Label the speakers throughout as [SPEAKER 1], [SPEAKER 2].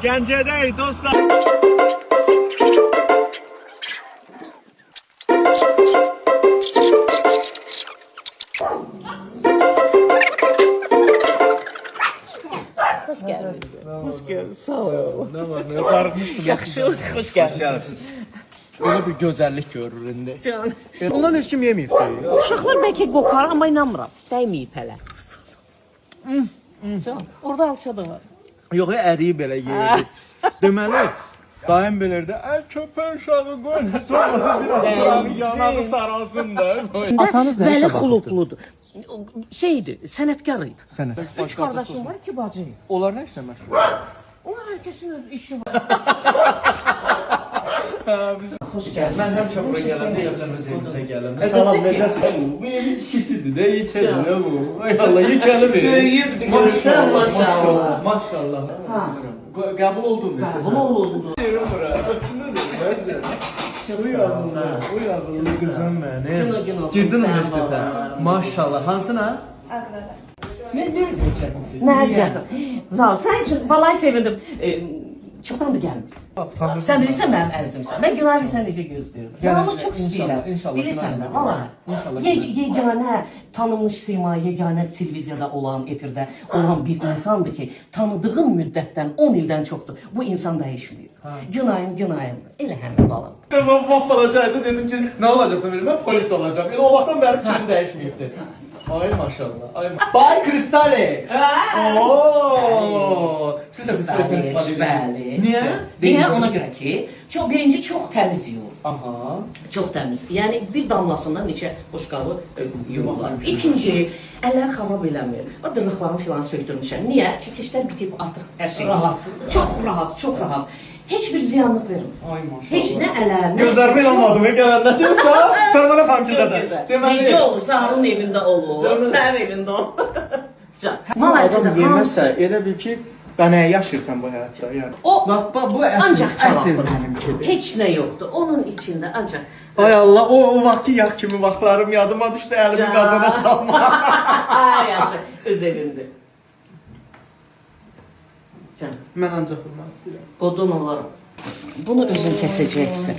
[SPEAKER 1] Gəncədəyik dostlar.
[SPEAKER 2] Hoş geldiniz. Hoş geldiniz. Sağ olun.
[SPEAKER 1] Ne var? Ne darıxmışdım.
[SPEAKER 2] Yaxşı, hoş geldiniz.
[SPEAKER 1] Böyle bir gözəllik görür indi.
[SPEAKER 2] Can.
[SPEAKER 1] Ondan heç kim yeməyib.
[SPEAKER 2] Uşaqlar bəlkə qoxar, amma inanmıram. Dəyməyib hələ. Can, orada alça da var.
[SPEAKER 1] Yox, əriyib belə yeyir. Deməli, daim belirdi. Köpək uşağı qoy, heç olmasa biraz yanağı saralsın da. Atanız nə işə
[SPEAKER 2] Vəli
[SPEAKER 1] baxıbdır?
[SPEAKER 2] xuluqludur. Şeydi, sənətkar idi.
[SPEAKER 1] Sənət.
[SPEAKER 2] 3 qardaşım var, 2 bacı.
[SPEAKER 1] Onlar nə işlə məşğul?
[SPEAKER 2] Onlar hər kəsin öz işi var.
[SPEAKER 1] Xoş gəldiniz. Mən həmişə bura gələndə evlərimiz evimizə gələndə. Salam, necəsiniz? Bu evin ikisidir də, yekədir nə bu? Ay Allah, yekəli bir.
[SPEAKER 2] Böyüyübdür, görürsən, maşallah.
[SPEAKER 1] Maşallah. Qəbul oldum məsələn.
[SPEAKER 2] Bunu oldu.
[SPEAKER 1] Deyirəm bura. Aslında deyirəm.
[SPEAKER 2] Çox sağ ol.
[SPEAKER 1] Uyarlı qızım mənim.
[SPEAKER 2] Gün olsun.
[SPEAKER 1] Girdin universitetə. Maşallah. Hansına? Ağrıda. Nə əziyyət çəkmisiniz?
[SPEAKER 2] Nə əziyyətim? Sağ ol. Sən üçün balay sevindim. Çoxdandır gəlmir. Sən bilirsən mənim əzizimsən. Mən Günay sən necə gözləyirəm. Mən onu çox istəyirəm. Bilirsən də, valla. Yeganə tanınmış sima, yeganə televiziyada olan, efirdə olan bir insandır ki, tanıdığım müddətdən 10 ildən çoxdur. Bu insan dəyişməyib. Günayım. Elə həmin balam.
[SPEAKER 1] Mən vaxt alacaqdı, dedim ki, nə olacaqsa verim, mən polis olacağım. Elə o vaxtdan bəri fikrim dəyişməyibdir. Ay maşallah. Ay Bay Kristalex. Oo! Siz də
[SPEAKER 2] Bəli.
[SPEAKER 1] Niyə?
[SPEAKER 2] Niyə? Ona görə ki, birinci çox təmiz yuyur.
[SPEAKER 1] Aha.
[SPEAKER 2] Çox təmiz. Yəni bir damlasından neçə boşqabı yumaqlar. İkinci, əllər xarab eləmir. O dırnaqlarımı filan söydürmüşəm. Niyə? Çəkişlər bitib artıq hər şey.
[SPEAKER 1] Rahatsız.
[SPEAKER 2] Çox rahat. Heç bir ziyanlıq vermir.
[SPEAKER 1] Ay maşallah.
[SPEAKER 2] Heç nə ələr, nə...
[SPEAKER 1] Gözlərimi inanmadım gələndə. Deyim ki, Pərvanə xanımcıda da.
[SPEAKER 2] Necə olur? Zaharın evində olur. Mənim evində olur. Mal
[SPEAKER 1] Adam
[SPEAKER 2] ətində
[SPEAKER 1] yeməsə, elə bil ki, bənəyə yaşayırsan bu həyatda. Yəni. Bu
[SPEAKER 2] ancaq
[SPEAKER 1] əsl mənimkidir.
[SPEAKER 2] heç nə yoxdur. Onun içində ancaq...
[SPEAKER 1] Ay Allah, o vaxtki yağ kimi vaxtlarım yadıma düşdü, əlimi qazana salma.
[SPEAKER 2] Ay yaxşı, öz evimdir. Can.
[SPEAKER 1] Mən ancaq bilmək istəyirəm.
[SPEAKER 2] Qodun olaram. Bunu özün kəsəcəksin.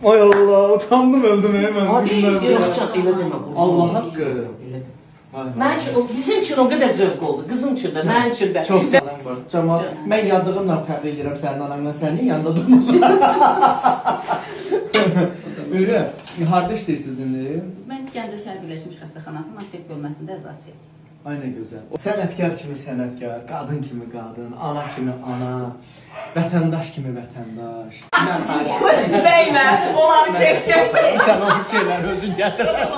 [SPEAKER 1] Ay Allah, utandım, öldüm mən.
[SPEAKER 2] Yox can, elə demə.
[SPEAKER 1] Allah haqqı.
[SPEAKER 2] Mənim üçün, bizim üçün o qədər zövq oldu. Qızım üçün də, mənim üçün də.
[SPEAKER 1] Çox sağ olun. Cəmal, mən yandığımla fəxr edirəm sənin ananla, sənin yanında durmursan. Öyle, harda işləyirsiniz indi?
[SPEAKER 3] Mən Gəncə Şəhər Birləşmiş Xəstəxanasının aptek bölməsində əzaçıyım.
[SPEAKER 1] Ay nə gözəl. Sənətkar kimi sənətkar, qadın kimi qadın, ana kimi ana, vətəndaş kimi vətəndaş.
[SPEAKER 2] Bəylə, onları kəsək.
[SPEAKER 1] Sən o şeyləri özün gətirərsən.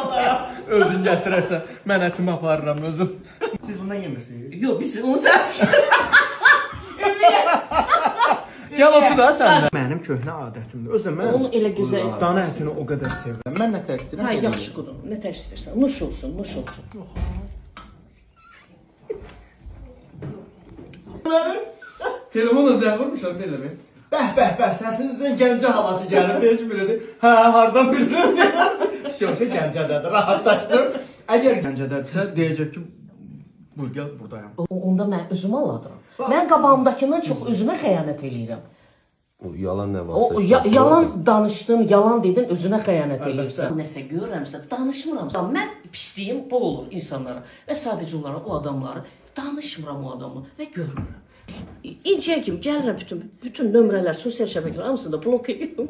[SPEAKER 1] Özün gətirərsən, mən ətimi aparıram özüm. Siz bundan yemirsiniz?
[SPEAKER 2] Yox, biz onu səhvmişik.
[SPEAKER 1] Gəl otur da sən. Mənim köhnə adətimdir. Özdə mən
[SPEAKER 2] Onu elə gözəl.
[SPEAKER 1] dana ətini o qədər sevirəm. Mən nə tər istəyirəm?
[SPEAKER 2] Hə, yaxşı qudum. Nə tər istəyirsən. Nuş olsun.
[SPEAKER 1] Telefona zəng vurmuşam belə mi? Bəh, səsinizdən Gəncə havası gəlir. Heç bilədir. Hə, hardan bildim deyəm. Yoxsa Gəncədədir, rahatlaşdım. Əgər Gəncədədirsə, deyəcək ki, buyur, gəl, buradayam.
[SPEAKER 2] Onda mən özümü aladıram. Mən qabağımdakından çox özümə xəyanət eləyirəm.
[SPEAKER 4] O yalan nə
[SPEAKER 2] O
[SPEAKER 4] varsa.
[SPEAKER 2] yalan danışdın, yalan dedin, özünə xəyanət eləyirsən. Nəsə görürəmsə, danışmıram. Mən pisliyim, bu olur insanlara və sadəcə onlara, o adamları danışmıram o adamı və görmürəm. İnciyə kimi gəlirəm bütün nömrələr, sosial şəbəkələr hamısında blok edirəm.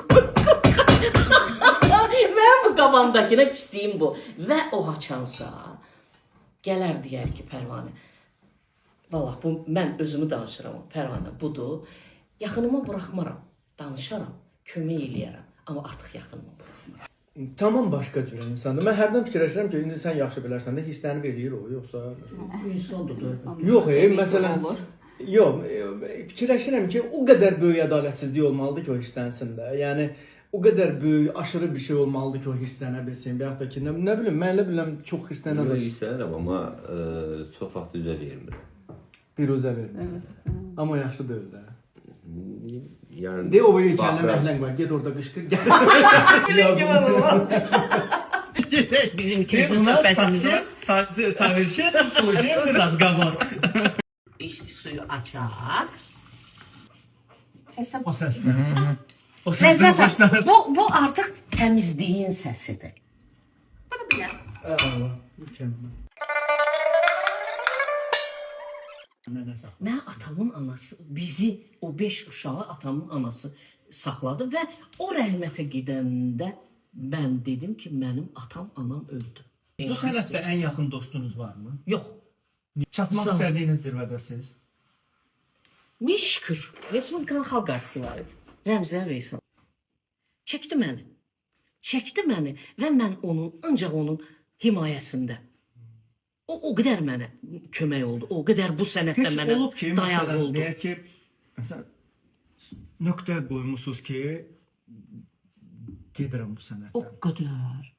[SPEAKER 2] Mənim bu qabağımdakına pisliyim bu. Və o haçansa gələr deyər ki, Pərvanə, vallahi bu mən özümü danışıram, Pərvanə budur. Yaxınıma buraxmaram, danışaram, kömək eləyərəm, amma artıq yaxınıma buraxmaram.
[SPEAKER 1] Tamam başqa cür insandır. Mən hərdən fikirləşirəm ki, indi sən yaxşı bilərsən də hissənib eləyir o, yoxsa...
[SPEAKER 2] İnsandır da.
[SPEAKER 1] Yox, məsələn... Yox, fikirləşirəm ki, o qədər böyük ədalətsizlik olmalıdır ki, o hirslənsin də. Yəni, o qədər böyük, aşırı bir şey olmalıdır ki, o hirslənə bilsin. Və yaxud da ki, nə bilim, mən elə biləm, çox hirslənəm.
[SPEAKER 4] Yox, hirslənirəm, amma çox vaxt üzə vermirəm.
[SPEAKER 1] Bir özə vermirəm. Amma yaxşı deyil də.
[SPEAKER 4] Yəni...
[SPEAKER 1] De, o böyle kəllə məhlən var, get orada qışqır, gəl.
[SPEAKER 2] Bizim ikimizin söhbətimizi
[SPEAKER 1] Совершенно служебный разговор.
[SPEAKER 2] suyu açaq. Səsə
[SPEAKER 1] O səslə. O
[SPEAKER 2] Ləzzət,
[SPEAKER 1] xoşlanır.
[SPEAKER 2] bu artıq təmizliyin səsidir. Bunu biləm.
[SPEAKER 1] Allah, mükemmel. Nənəsə.
[SPEAKER 2] Mən atamın anası, bizi, o 5 uşağı atamın anası saxladı və o rəhmətə gedəndə mən dedim ki, mənim atam, anam öldü.
[SPEAKER 1] Bu sənətdə ən yaxın dostunuz varmı?
[SPEAKER 2] Yox.
[SPEAKER 1] Çatmaq
[SPEAKER 2] Sağ ol.
[SPEAKER 1] istədiyiniz zirvədəsiniz?
[SPEAKER 2] Min şükür, Respublikanın xalq artisti var idi. Rəmzən Reysel. Çəkdi məni. Çəkdi məni və mən onun, ancaq onun himayəsində. O qədər mənə kömək oldu. O qədər bu sənətdə
[SPEAKER 1] Heç
[SPEAKER 2] mənə
[SPEAKER 1] olub ki,
[SPEAKER 2] dayaq
[SPEAKER 1] məsələn,
[SPEAKER 2] oldu.
[SPEAKER 1] deyək ki, məsələn, nöqtə qoymusunuz ki, gedirəm bu
[SPEAKER 2] O
[SPEAKER 1] sənətdən.
[SPEAKER 2] qədər.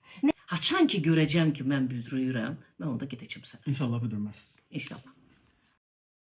[SPEAKER 2] Haçan ki görəcəm ki, mən büdrüyürəm, mən onda gedəcəm sənə.
[SPEAKER 1] İnşallah büdürməzsiniz.
[SPEAKER 2] İnşallah.